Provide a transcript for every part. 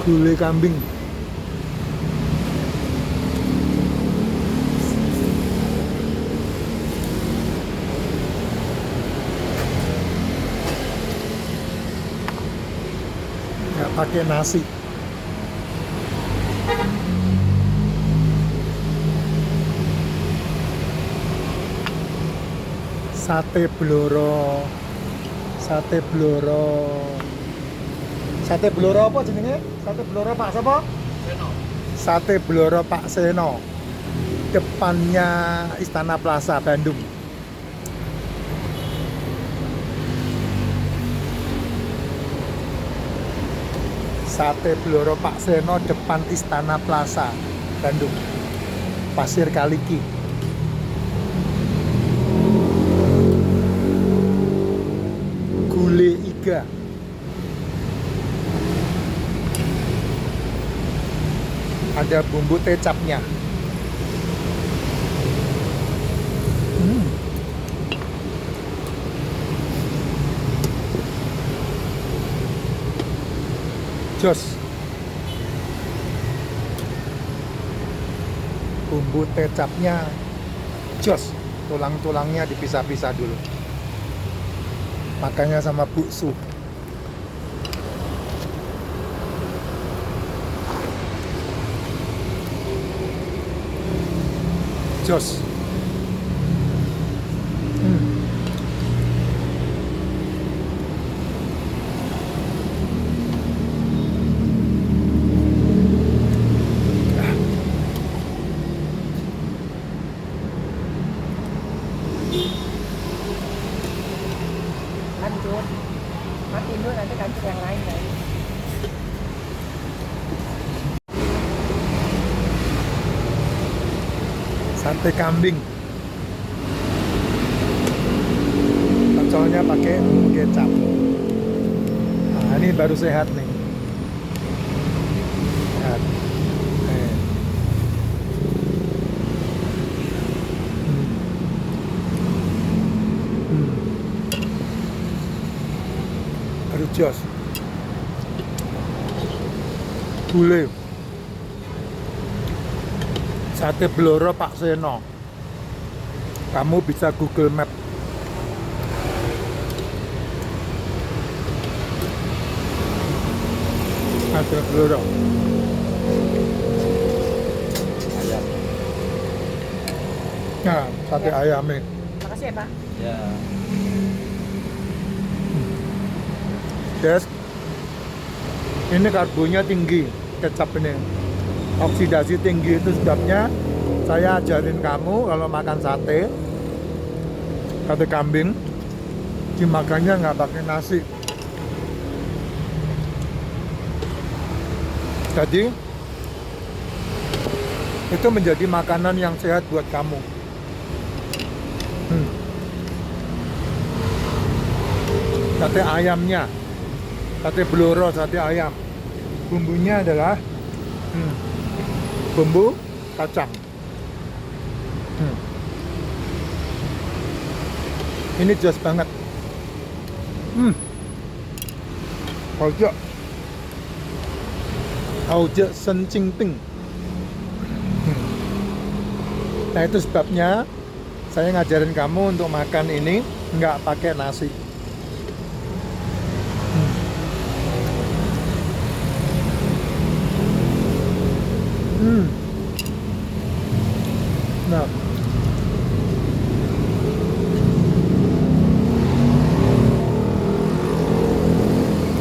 Gulai kambing. Nggak pakai nasi. Sate bloro. Sate bloro. Sate bloro apa jenenge? Sate bloro Pak sapa? Seno. Sate bloro Pak Seno. Depannya Istana Plaza Bandung. Sate bloro Pak Seno depan Istana Plaza Bandung. Pasir Kaliki. Gulai iga. Ada bumbu kecapnya. Jos. Bumbu kecapnya jos. Tulang-tulangnya dipisah-pisah dulu. Makanya sama bakso. Jos. Lanjut. Matiin dulu nanti lanjut yang lain ya. Sate kambing. Pecolnya pakai bumbu kecap. Nah, ini baru sehat nih. Sehat. Nih. Baru jos. Gulai. Sate bloro Pak Seno. Kamu bisa Google Map. Sate bloro. Ayam. Nah, sate Ya. ayamnya. Makasih ya Pak. Ya. Des, ini karbonya tinggi, kecap ini. Oksidasi tinggi itu sebabnya saya ajarin kamu kalau makan sate kambing, dimakannya nggak pakai nasi. Jadi itu menjadi makanan yang sehat buat kamu. Sate ayamnya, sate bloro, sate ayam. Bumbunya adalah bumbu kacang. Ini jos banget. Ojo. Ojo sencing ting. Nah itu sebabnya saya ngajarin kamu untuk makan ini nggak pakai nasi. Nah,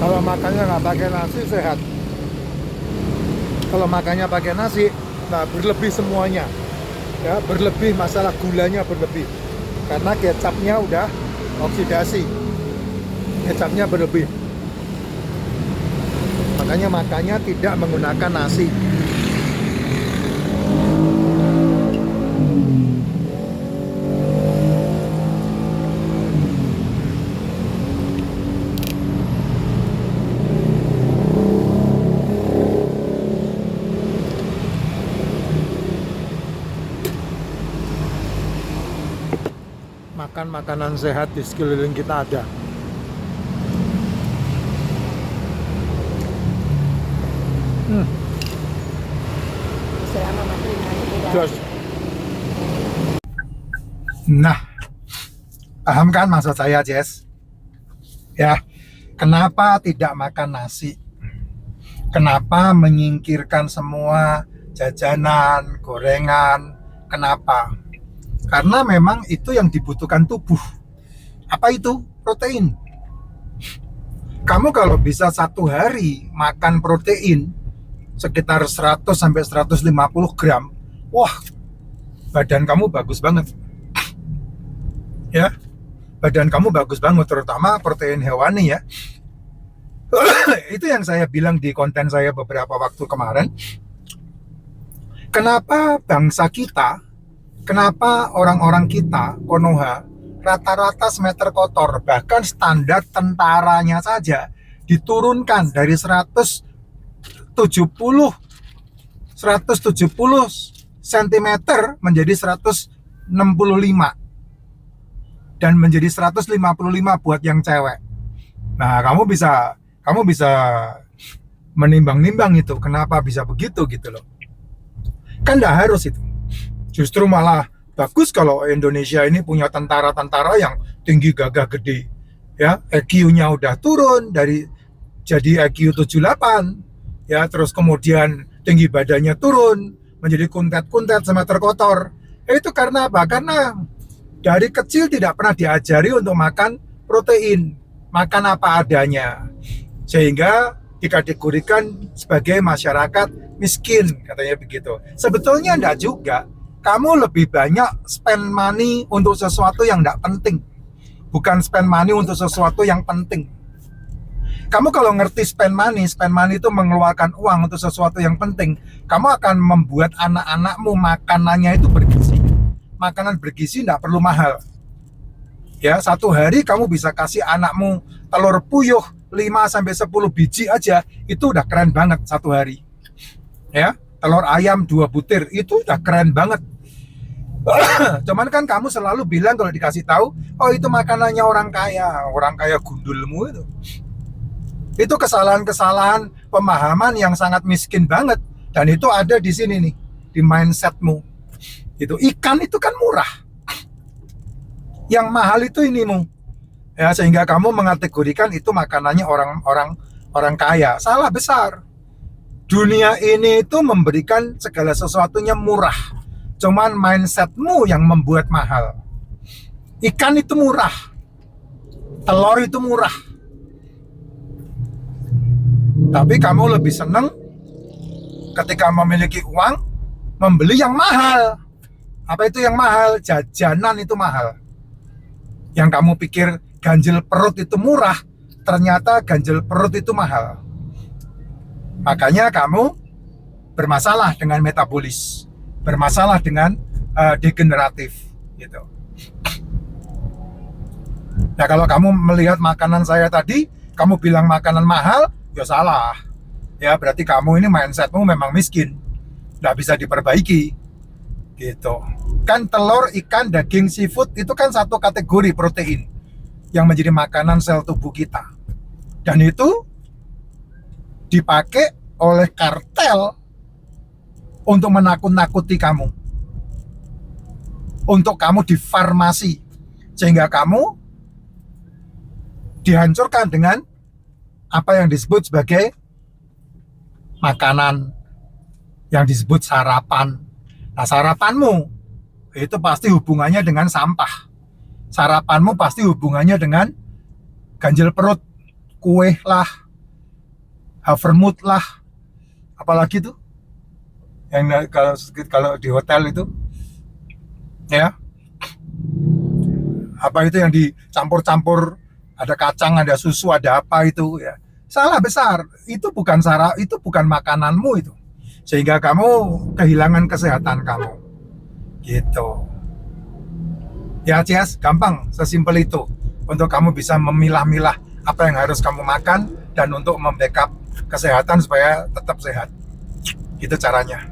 kalau makannya nggak pakai nasi sehat. Kalau makannya pakai nasi, nah berlebih semuanya. Ya, berlebih masalah gulanya berlebih. Karena kecapnya udah oksidasi. Kecapnya berlebih. Makanya makannya tidak menggunakan nasi. Makan makanan sehat di sekeliling kita ada. Jos. Nah, paham kan maksud saya, Jess? Ya, kenapa tidak makan nasi? Kenapa menyingkirkan semua jajanan, gorengan? Kenapa? Karena memang itu yang dibutuhkan tubuh. Apa itu? Protein. Kamu kalau bisa satu hari makan protein sekitar 100 sampai 150 gram, wah, badan kamu bagus banget. Ya, badan kamu bagus banget, terutama protein hewani ya. Itu yang saya bilang di konten saya beberapa waktu kemarin. Kenapa bangsa kita, kenapa orang-orang kita, Konoha, rata-rata semeter kotor, bahkan standar tentaranya saja diturunkan dari 170 cm menjadi 165 dan menjadi 155 buat yang cewek. Nah, kamu bisa menimbang-nimbang itu kenapa bisa begitu gitu loh. Kan nggak harus itu. Justru malah bagus kalau Indonesia ini punya tentara-tentara yang tinggi gagah gede. Ya, EQ-nya udah turun dari jadi EQ 78. Ya, terus kemudian tinggi badannya turun menjadi kuntet-kuntet semeter kotor. Itu karena apa? Karena dari kecil tidak pernah diajari untuk makan protein, makan apa adanya. Sehingga dikategorikan sebagai masyarakat miskin, katanya begitu. Sebetulnya enggak juga. Kamu lebih banyak spend money untuk sesuatu yang enggak penting, bukan spend money untuk sesuatu yang penting. Kamu kalau ngerti spend money itu mengeluarkan uang untuk sesuatu yang penting, kamu akan membuat anak-anakmu makanannya itu bergizi. Makanan bergizi enggak perlu mahal. Ya, satu hari kamu bisa kasih anakmu telur puyuh 5-10 biji aja, itu udah keren banget satu hari. Ya, telur ayam 2 butir, itu udah keren banget. Cuman kan kamu selalu bilang kalau dikasih tahu, oh itu makanannya orang kaya gundulmu itu. Itu kesalahan-kesalahan pemahaman yang sangat miskin banget, dan itu ada di sini nih, di mindsetmu. Itu ikan itu kan murah. Yang mahal itu inimu. Ya, sehingga kamu mengategorikan itu makanannya orang kaya. Salah besar. Dunia ini itu memberikan segala sesuatunya murah. Cuman mindsetmu yang membuat mahal. Ikan itu murah. Telur itu murah. Tapi kamu lebih senang ketika memiliki uang membeli yang mahal. Apa itu yang mahal? Jajanan itu mahal. Yang kamu pikir ganjil perut itu murah, ternyata ganjil perut itu mahal. Makanya kamu bermasalah dengan metabolis, bermasalah dengan degeneratif gitu. Nah, kalau kamu melihat makanan saya tadi, kamu bilang makanan mahal, ya salah. Ya, berarti kamu ini mindsetmu memang miskin, nggak bisa diperbaiki gitu. Kan telur, ikan, daging, seafood itu kan satu kategori protein yang menjadi makanan sel tubuh kita. Dan itu dipakai oleh kartel untuk menakut-nakuti kamu. Untuk kamu di farmasi. Sehingga kamu dihancurkan dengan apa yang disebut sebagai makanan, yang disebut sarapan. Nah, sarapanmu itu pasti hubungannya dengan sampah. Sarapanmu pasti hubungannya dengan ganjil perut, kue lah, havermut lah, apalagi tuh yang kalau di hotel itu, ya, apa itu yang dicampur-campur, ada kacang, ada susu, ada apa itu, ya, salah besar. Itu bukan makananmu itu, sehingga kamu kehilangan kesehatan kamu, gitu. Ya, Cies, gampang, sesimpel itu. Untuk kamu bisa memilah-milah apa yang harus kamu makan dan untuk membackup kesehatan supaya tetap sehat. Itu caranya.